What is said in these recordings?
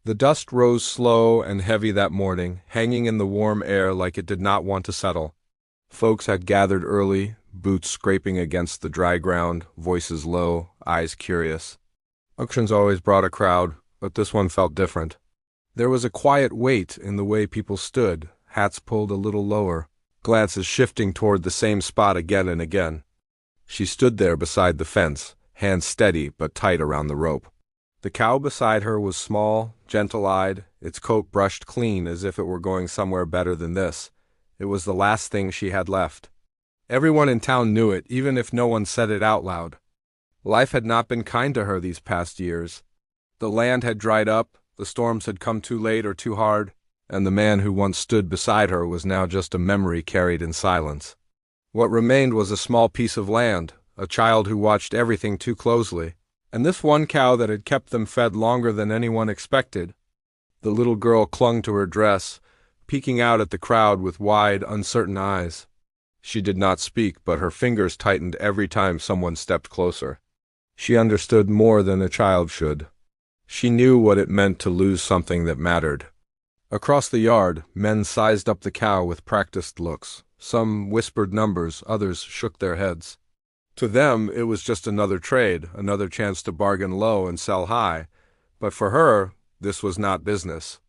The dust rose slow and heavy that morning, hanging in the warm air like it did not want to settle. Folks had gathered early, boots scraping against the dry ground, voices low, eyes curious. Auctions always brought a crowd, but this one felt different. There was a quiet weight in the way people stood, hats pulled a little lower, glances shifting toward the same spot again and again. She stood there beside the fence, hands steady but tight around the rope. The cow beside her was small, gentle-eyed, its coat brushed clean as if it were going somewhere better than this. It was the last thing she had left. Everyone in town knew it, even if no one said it out loud. Life had not been kind to her these past years. The land had dried up, the storms had come too late or too hard, and the man who once stood beside her was now just a memory carried in silence. What remained was a small piece of land, a child who watched everything too closely, and this one cow that had kept them fed longer than anyone expected. The little girl clung to her dress, peeking out at the crowd with wide, uncertain eyes. She did not speak, but her fingers tightened every time someone stepped closer. She understood more than a child should. She knew what it meant to lose something that mattered. Across the yard, men sized up the cow with practiced looks. Some whispered numbers, others shook their heads. To them, it was just another trade, another chance to bargain low and sell high. But for her, this was not business.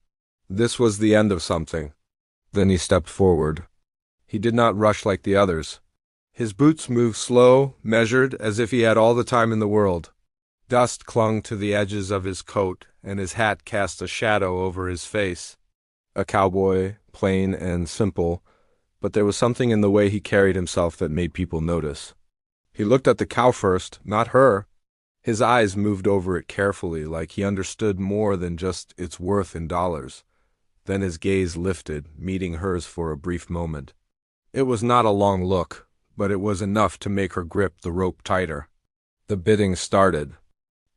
This was the end of something. Then he stepped forward. He did not rush like the others. His boots moved slow, measured, as if he had all the time in the world. Dust clung to the edges of his coat, and his hat cast a shadow over his face. A cowboy, plain and simple, but there was something in the way he carried himself that made people notice. He looked at the cow first, not her. His eyes moved over it carefully, like he understood more than just its worth in dollars. Then his gaze lifted, meeting hers for a brief moment. It was not a long look, but it was enough to make her grip the rope tighter. The bidding started.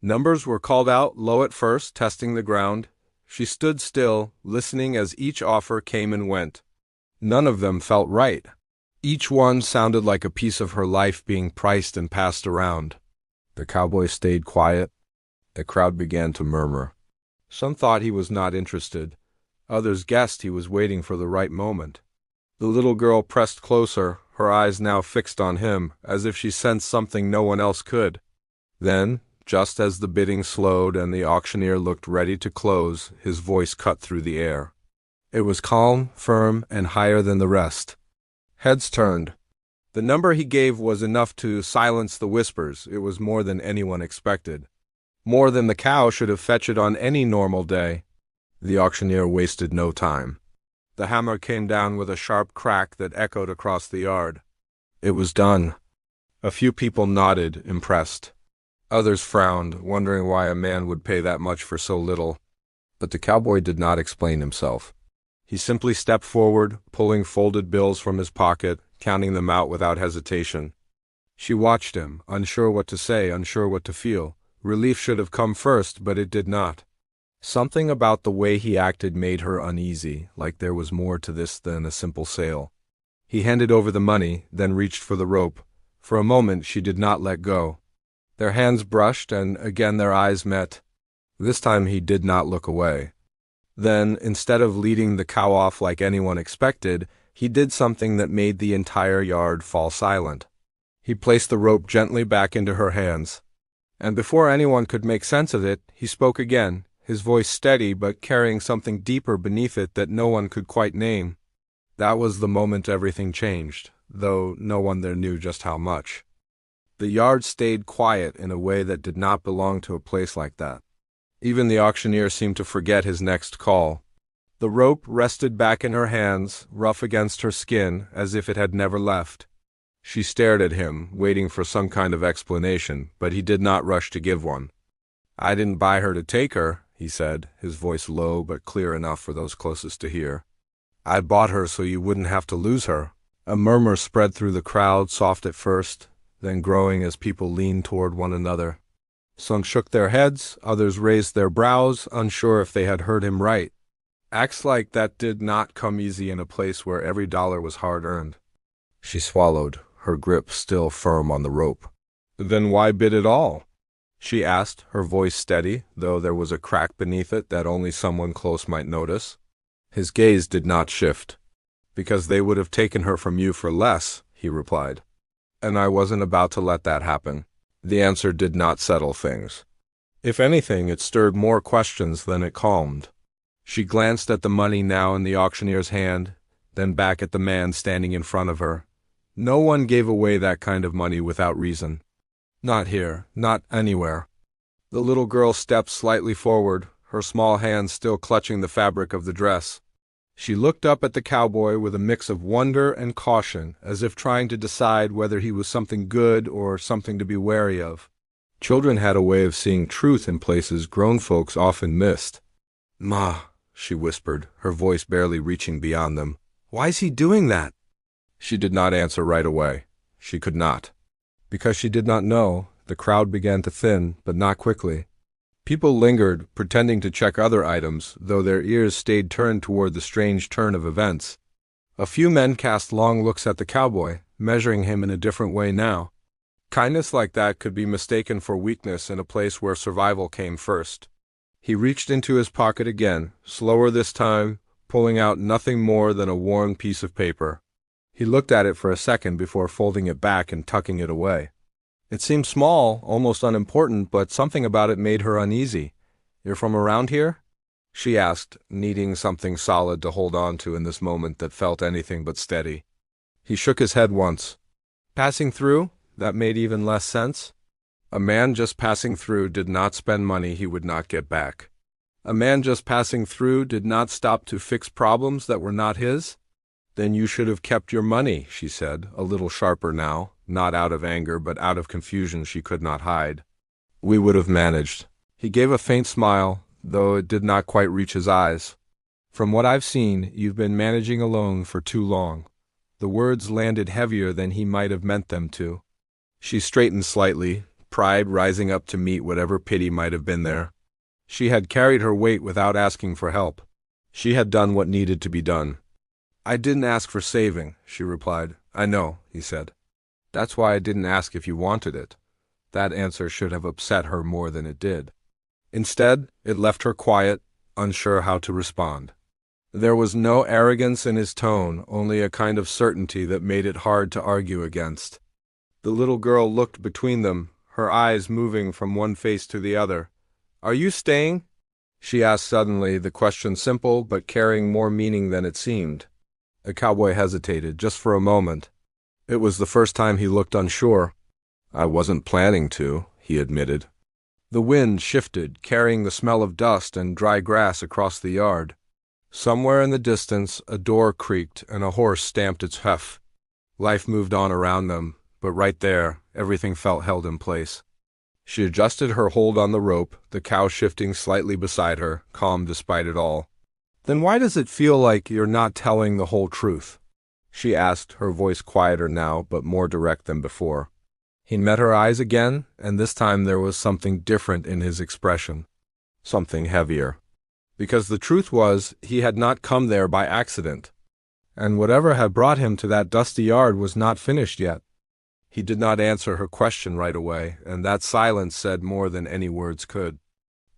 Numbers were called out, low at first, testing the ground. She stood still, listening as each offer came and went. None of them felt right. Each one sounded like a piece of her life being priced and passed around. The cowboy stayed quiet. The crowd began to murmur. Some thought he was not interested. Others guessed he was waiting for the right moment. The little girl pressed closer, her eyes now fixed on him, as if she sensed something no one else could. Then, just as the bidding slowed and the auctioneer looked ready to close, his voice cut through the air. It was calm, firm, and higher than the rest. Heads turned. The number he gave was enough to silence the whispers. It was more than anyone expected. More than the cow should have fetched it on any normal day. The auctioneer wasted no time. The hammer came down with a sharp crack that echoed across the yard. It was done. A few people nodded, impressed. Others frowned, wondering why a man would pay that much for so little. But the cowboy did not explain himself. He simply stepped forward, pulling folded bills from his pocket, counting them out without hesitation. She watched him, unsure what to say, unsure what to feel. Relief should have come first, but it did not. Something about the way he acted made her uneasy, like there was more to this than a simple sale. He handed over the money, then reached for the rope. For a moment she did not let go. Their hands brushed, and again their eyes met. This time he did not look away. Then, instead of leading the cow off like anyone expected, he did something that made the entire yard fall silent. He placed the rope gently back into her hands. And before anyone could make sense of it, he spoke again, his voice steady but carrying something deeper beneath it that no one could quite name. That was the moment everything changed, though no one there knew just how much. The yard stayed quiet in a way that did not belong to a place like that. Even the auctioneer seemed to forget his next call. The rope rested back in her hands, rough against her skin, as if it had never left. She stared at him, waiting for some kind of explanation, but he did not rush to give one. "I didn't buy her to take her," he said, his voice low but clear enough for those closest to hear. "I bought her so you wouldn't have to lose her." A murmur spread through the crowd, soft at first, then growing as people leaned toward one another. Some shook their heads, others raised their brows, unsure if they had heard him right. Acts like that did not come easy in a place where every dollar was hard-earned. She swallowed, her grip still firm on the rope. "Then why bid at all?" she asked, her voice steady, though there was a crack beneath it that only someone close might notice. His gaze did not shift. Because they would have taken her from you for less, he replied. And I wasn't about to let that happen. The answer did not settle things. If anything, it stirred more questions than it calmed. She glanced at the money now in the auctioneer's hand, then back at the man standing in front of her. No one gave away that kind of money without reason. Not here, not anywhere. The little girl stepped slightly forward, her small hands still clutching the fabric of the dress. She looked up at the cowboy with a mix of wonder and caution, as if trying to decide whether he was something good or something to be wary of. Children had a way of seeing truth in places grown folks often missed. "Ma," she whispered, her voice barely reaching beyond them. "Why's he doing that?" She did not answer right away. She could not. Because she did not know, the crowd began to thin, but not quickly. People lingered, pretending to check other items, though their ears stayed turned toward the strange turn of events. A few men cast long looks at the cowboy, measuring him in a different way now. Kindness like that could be mistaken for weakness in a place where survival came first. He reached into his pocket again, slower this time, pulling out nothing more than a worn piece of paper. He looked at it for a second before folding it back and tucking it away. It seemed small, almost unimportant, but something about it made her uneasy. "You're from around here?" she asked, needing something solid to hold on to in this moment that felt anything but steady. He shook his head once. "Passing through?" That made even less sense. A man just passing through did not spend money he would not get back. A man just passing through did not stop to fix problems that were not his. "Then you should have kept your money," she said, a little sharper now, not out of anger but out of confusion she could not hide. "We would have managed." He gave a faint smile, though it did not quite reach his eyes. "From what I've seen, you've been managing alone for too long." The words landed heavier than he might have meant them to. She straightened slightly, pride rising up to meet whatever pity might have been there. She had carried her weight without asking for help. She had done what needed to be done. "I didn't ask for saving," she replied. "I know," he said. "That's why I didn't ask if you wanted it." That answer should have upset her more than it did. Instead, it left her quiet, unsure how to respond. There was no arrogance in his tone, only a kind of certainty that made it hard to argue against. The little girl looked between them, her eyes moving from one face to the other. "Are you staying?" she asked suddenly, the question simple but carrying more meaning than it seemed. The cowboy hesitated, just for a moment. It was the first time he looked unsure. "I wasn't planning to," he admitted. The wind shifted, carrying the smell of dust and dry grass across the yard. Somewhere in the distance, a door creaked and a horse stamped its hoof. Life moved on around them, but right there, everything felt held in place. She adjusted her hold on the rope, the cow shifting slightly beside her, calm despite it all. "Then why does it feel like you're not telling the whole truth?" she asked, her voice quieter now, but more direct than before. He met her eyes again, and this time there was something different in his expression. Something heavier. Because the truth was, he had not come there by accident. And whatever had brought him to that dusty yard was not finished yet. He did not answer her question right away, and that silence said more than any words could.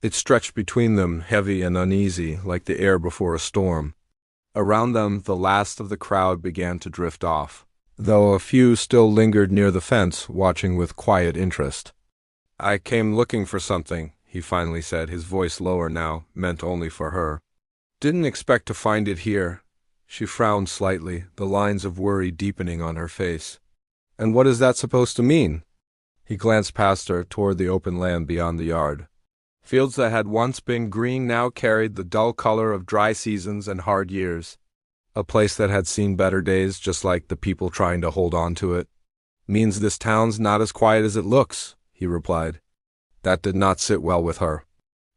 It stretched between them, heavy and uneasy, like the air before a storm. Around them, the last of the crowd began to drift off, though a few still lingered near the fence, watching with quiet interest. "I came looking for something," he finally said, his voice lower now, meant only for her. "Didn't expect to find it here." She frowned slightly, the lines of worry deepening on her face. "And what is that supposed to mean?" He glanced past her, toward the open land beyond the yard. Fields that had once been green now carried the dull color of dry seasons and hard years. A place that had seen better days, just like the people trying to hold on to it. "Means this town's not as quiet as it looks," he replied. That did not sit well with her.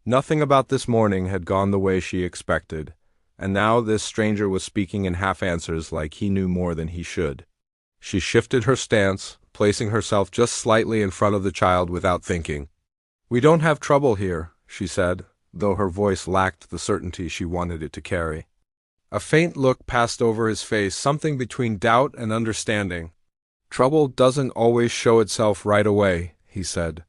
Nothing about this morning had gone the way she expected, and now this stranger was speaking in half-answers like he knew more than he should. She shifted her stance, placing herself just slightly in front of the child without thinking. "We don't have trouble here," she said, though her voice lacked the certainty she wanted it to carry. A faint look passed over his face, something between doubt and understanding. "Trouble doesn't always show itself right away," he said.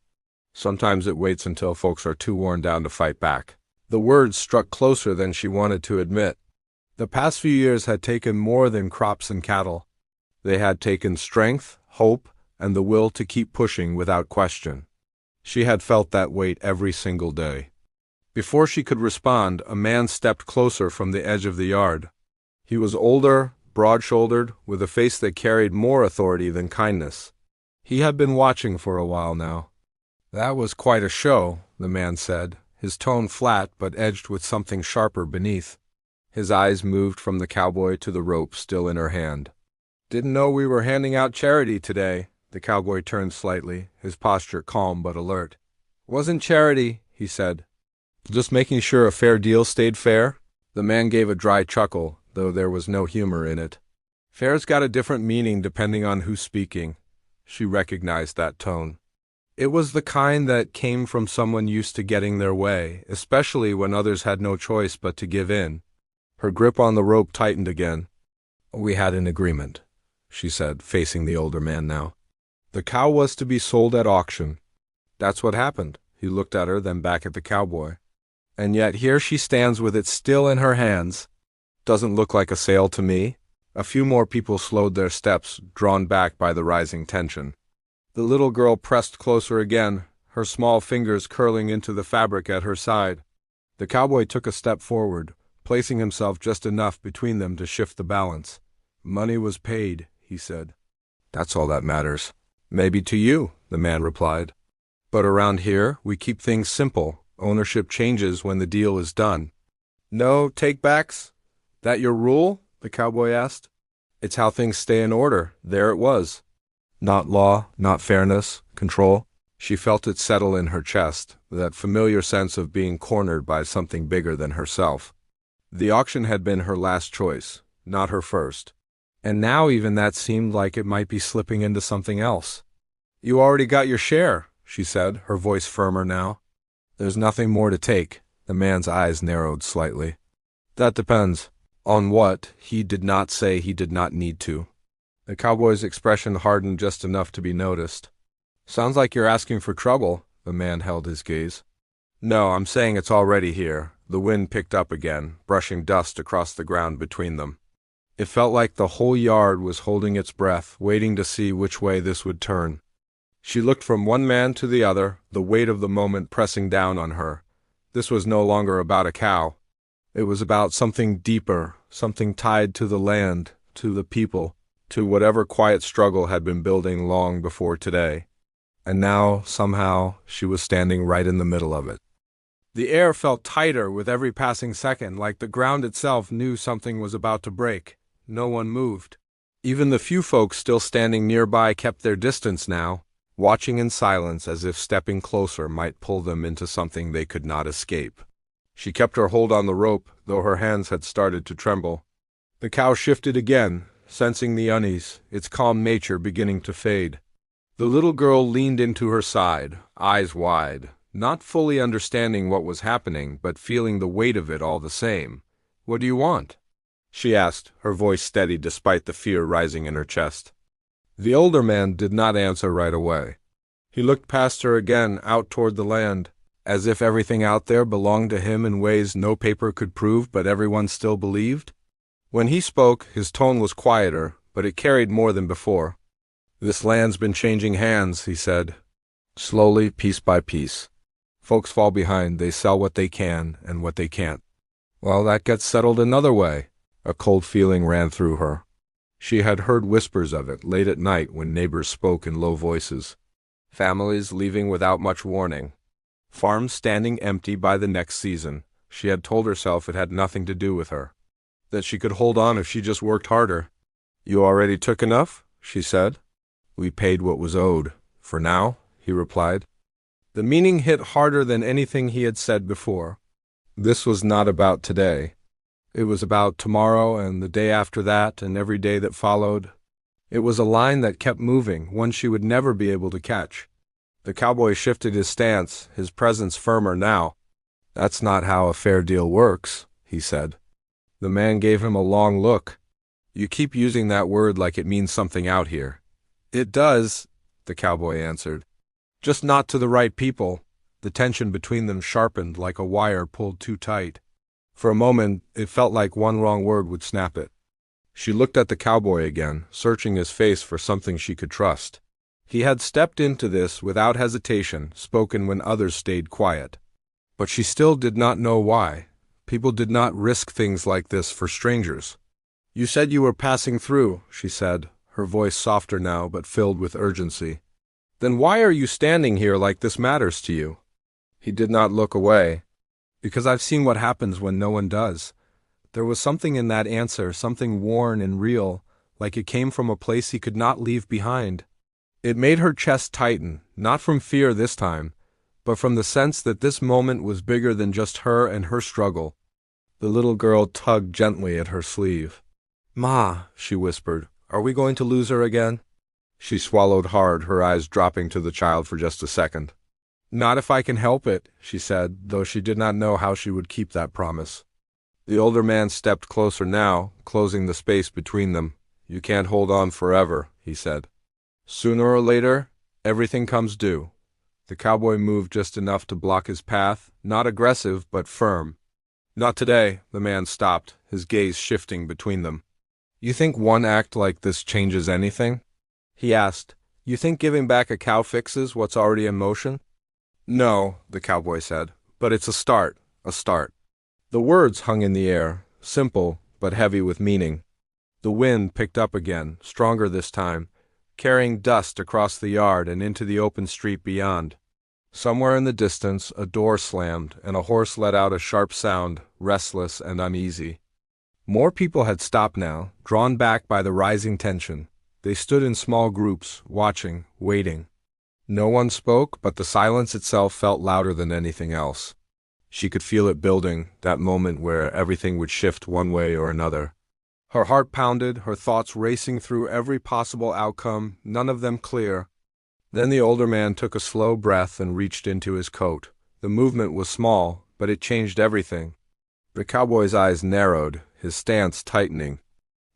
Sometimes it waits until folks are too worn down to fight back. The words struck closer than she wanted to admit. The past few years had taken more than crops and cattle. They had taken strength, hope, and the will to keep pushing without question. She had felt that weight every single day. Before she could respond, a man stepped closer from the edge of the yard. He was older, broad-shouldered, with a face that carried more authority than kindness. He had been watching for a while now. "That was quite a show," the man said, his tone flat but edged with something sharper beneath. His eyes moved from the cowboy to the rope still in her hand. "Didn't know we were handing out charity today." The cowboy turned slightly, his posture calm but alert. "Wasn't charity," he said. "Just making sure a fair deal stayed fair?" The man gave a dry chuckle, though there was no humor in it. "Fair's got a different meaning depending on who's speaking." She recognized that tone. It was the kind that came from someone used to getting their way, especially when others had no choice but to give in. Her grip on the rope tightened again. "We had an agreement," she said, facing the older man now. "The cow was to be sold at auction." "That's what happened." He looked at her, then back at the cowboy. "And yet here she stands with it still in her hands. Doesn't look like a sale to me." A few more people slowed their steps, drawn back by the rising tension. The little girl pressed closer again, her small fingers curling into the fabric at her side. The cowboy took a step forward, placing himself just enough between them to shift the balance. "Money was paid," he said. "That's all that matters." "Maybe to you," the man replied. "But around here, we keep things simple. Ownership changes when the deal is done." "No take-backs? That your rule?" the cowboy asked. "It's how things stay in order." There it was. Not law, not fairness, control. She felt it settle in her chest, that familiar sense of being cornered by something bigger than herself. The auction had been her last choice, not her first. And now even that seemed like it might be slipping into something else. "You already got your share," she said, her voice firmer now. "There's nothing more to take." The man's eyes narrowed slightly. "That depends." On what, he did not say. He did not need to. The cowboy's expression hardened just enough to be noticed. "Sounds like you're asking for trouble." The man held his gaze. "No, I'm saying it's already here." The wind picked up again, brushing dust across the ground between them. It felt like the whole yard was holding its breath, waiting to see which way this would turn. She looked from one man to the other, the weight of the moment pressing down on her. This was no longer about a cow. It was about something deeper, something tied to the land, to the people, to whatever quiet struggle had been building long before today. And now, somehow, she was standing right in the middle of it. The air felt tighter with every passing second, like the ground itself knew something was about to break. No one moved. Even the few folks still standing nearby kept their distance now, watching in silence as if stepping closer might pull them into something they could not escape. She kept her hold on the rope, though her hands had started to tremble. The cow shifted again, sensing the unease, its calm nature beginning to fade. The little girl leaned into her side, eyes wide, not fully understanding what was happening, but feeling the weight of it all the same. "What do you want?" she asked, her voice steady despite the fear rising in her chest. The older man did not answer right away. He looked past her again, out toward the land, as if everything out there belonged to him in ways no paper could prove but everyone still believed. When he spoke, his tone was quieter, but it carried more than before. "This land's been changing hands," he said. "Slowly, piece by piece. Folks fall behind, they sell what they can and what they can't. Well, that gets settled another way." A cold feeling ran through her. She had heard whispers of it late at night when neighbors spoke in low voices. Families leaving without much warning. Farms standing empty by the next season. She had told herself it had nothing to do with her, that she could hold on if she just worked harder. "You already took enough?" she said. "We paid what was owed. For now," he replied. The meaning hit harder than anything he had said before. This was not about today. It was about tomorrow and the day after that and every day that followed. It was a line that kept moving, one she would never be able to catch. The cowboy shifted his stance, his presence firmer now. "That's not how a fair deal works," he said. The man gave him a long look. "You keep using that word like it means something out here." "It does," the cowboy answered. Just not to the right people. The tension between them sharpened like a wire pulled too tight. For a moment, it felt like one wrong word would snap it. She looked at the cowboy again, searching his face for something she could trust. He had stepped into this without hesitation, spoken when others stayed quiet. But she still did not know why. People did not risk things like this for strangers. "You said you were passing through," she said, her voice softer now but filled with urgency. "Then why are you standing here like this matters to you?" He did not look away. "Because I've seen what happens when no one does." There was something in that answer, something worn and real, like it came from a place he could not leave behind. It made her chest tighten, not from fear this time, but from the sense that this moment was bigger than just her and her struggle. The little girl tugged gently at her sleeve. "Ma," she whispered, "are we going to lose her again?" She swallowed hard, her eyes dropping to the child for just a second. "Not if I can help it," she said, though she did not know how she would keep that promise. The older man stepped closer now, closing the space between them. "You can't hold on forever," he said. "Sooner or later, everything comes due." The cowboy moved just enough to block his path, not aggressive but firm. "Not today," the man stopped, his gaze shifting between them. "You think one act like this changes anything?" he asked. "You think giving back a cow fixes what's already in motion?" "No," the cowboy said, "but it's a start, a start." The words hung in the air, simple but heavy with meaning. The wind picked up again, stronger this time, carrying dust across the yard and into the open street beyond. Somewhere in the distance, a door slammed, and a horse let out a sharp sound, restless and uneasy. More people had stopped now, drawn back by the rising tension. They stood in small groups, watching, waiting. No one spoke, but the silence itself felt louder than anything else. She could feel it building, that moment where everything would shift one way or another. Her heart pounded, her thoughts racing through every possible outcome, none of them clear. Then the older man took a slow breath and reached into his coat. The movement was small, but it changed everything. The cowboy's eyes narrowed, his stance tightening.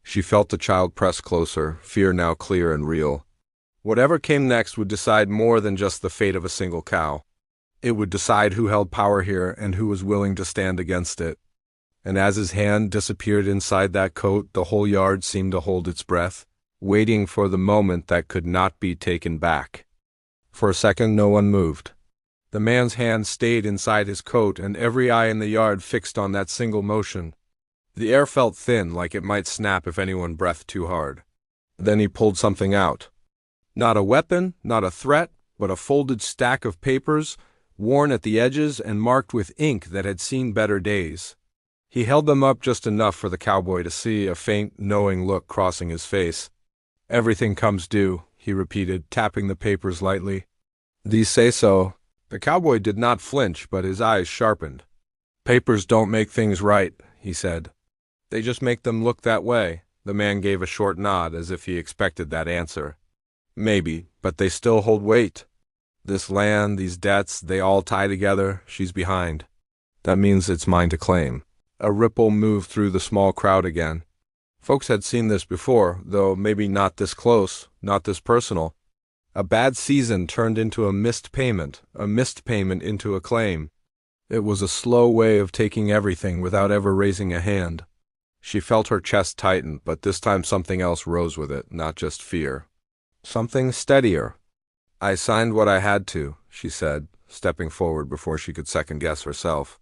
She felt the child press closer, fear now clear and real. Whatever came next would decide more than just the fate of a single cow. It would decide who held power here and who was willing to stand against it. And as his hand disappeared inside that coat, the whole yard seemed to hold its breath, waiting for the moment that could not be taken back. For a second, no one moved. The man's hand stayed inside his coat, and every eye in the yard fixed on that single motion. The air felt thin, like it might snap if anyone breathed too hard. Then he pulled something out. Not a weapon, not a threat, but a folded stack of papers, worn at the edges and marked with ink that had seen better days. He held them up just enough for the cowboy to see, a faint, knowing look crossing his face. "Everything comes due," he repeated, tapping the papers lightly. "These say so." The cowboy did not flinch, but his eyes sharpened. "Papers don't make things right," he said. "They just make them look that way." The man gave a short nod, as if he expected that answer. "Maybe, but they still hold weight. This land, these debts, they all tie together. She's behind. That means it's mine to claim." A ripple moved through the small crowd again. Folks had seen this before, though maybe not this close, not this personal. A bad season turned into a missed payment into a claim. It was a slow way of taking everything without ever raising a hand. She felt her chest tighten, but this time something else rose with it, not just fear. Something steadier. "I signed what I had to," she said, stepping forward before she could second-guess herself.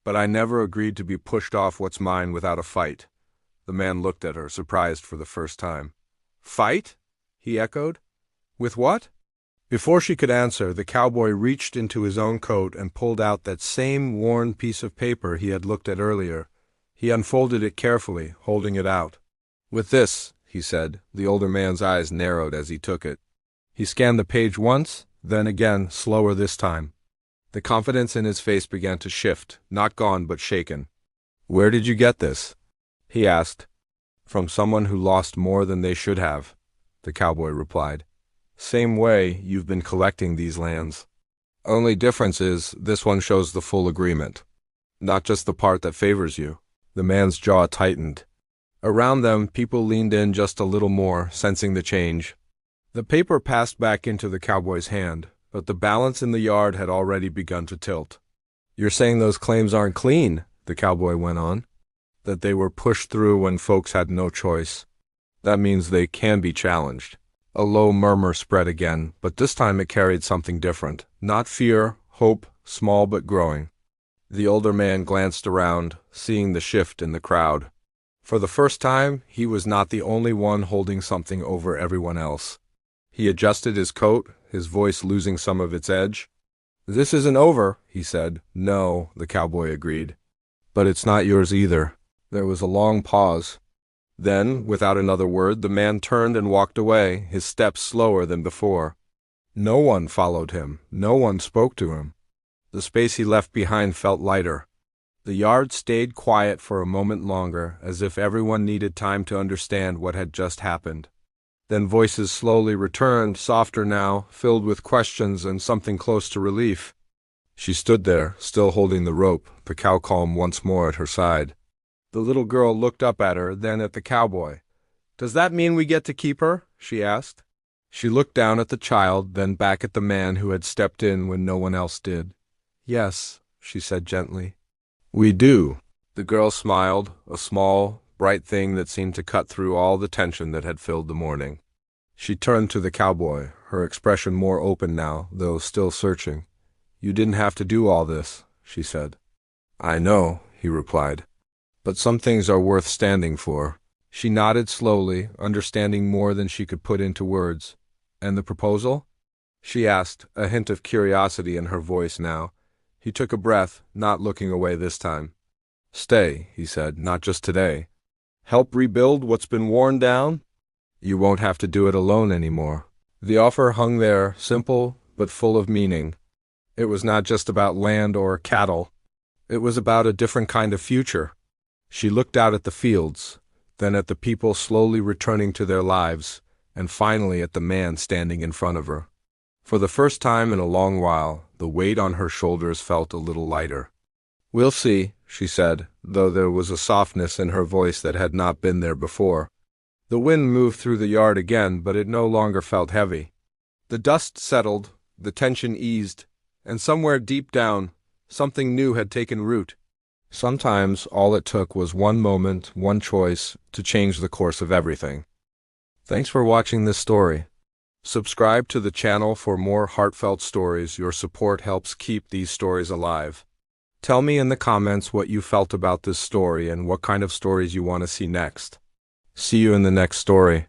"But I never agreed to be pushed off what's mine without a fight." The man looked at her, surprised for the first time. "Fight?" he echoed. "With what?" Before she could answer, the cowboy reached into his own coat and pulled out that same worn piece of paper he had looked at earlier. He unfolded it carefully, holding it out. "With this," he said. The older man's eyes narrowed as he took it. He scanned the page once, then again, slower this time. The confidence in his face began to shift, not gone but shaken. "Where did you get this?" he asked. "From someone who lost more than they should have," the cowboy replied. "Same way you've been collecting these lands. Only difference is this one shows the full agreement, not just the part that favors you." The man's jaw tightened. Around them, people leaned in just a little more, sensing the change. The paper passed back into the cowboy's hand, but the balance in the yard had already begun to tilt. "You're saying those claims aren't clean," the cowboy went on, "that they were pushed through when folks had no choice. That means they can be challenged." A low murmur spread again, but this time it carried something different. Not fear, hope, small but growing. The older man glanced around, seeing the shift in the crowd. For the first time, he was not the only one holding something over everyone else. He adjusted his coat, his voice losing some of its edge. "This isn't over," he said. "No," the cowboy agreed. "But it's not yours either." There was a long pause. Then, without another word, the man turned and walked away, his steps slower than before. No one followed him. No one spoke to him. The space he left behind felt lighter. The yard stayed quiet for a moment longer, as if everyone needed time to understand what had just happened. Then voices slowly returned, softer now, filled with questions and something close to relief. She stood there, still holding the rope, the cow calm once more at her side. The little girl looked up at her, then at the cowboy. "Does that mean we get to keep her?" she asked. She looked down at the child, then back at the man who had stepped in when no one else did. "Yes," she said gently. "We do." The girl smiled, a small, bright thing that seemed to cut through all the tension that had filled the morning. She turned to the cowboy, her expression more open now, though still searching. "You didn't have to do all this," she said. "I know," he replied. "But some things are worth standing for." She nodded slowly, understanding more than she could put into words. "And the proposal?" she asked, a hint of curiosity in her voice now. He took a breath, not looking away this time. "Stay," he said, "not just today. Help rebuild what's been worn down? You won't have to do it alone anymore." The offer hung there, simple but full of meaning. It was not just about land or cattle. It was about a different kind of future. She looked out at the fields, then at the people slowly returning to their lives, and finally at the man standing in front of her. For the first time in a long while, the weight on her shoulders felt a little lighter. "We'll see," she said, though there was a softness in her voice that had not been there before. The wind moved through the yard again, but it no longer felt heavy. The dust settled, the tension eased, and somewhere deep down, something new had taken root. Sometimes all it took was one moment, one choice, to change the course of everything. Thanks for watching this story. Subscribe to the channel for more heartfelt stories. Your support helps keep these stories alive. Tell me in the comments what you felt about this story and what kind of stories you want to see next. See you in the next story.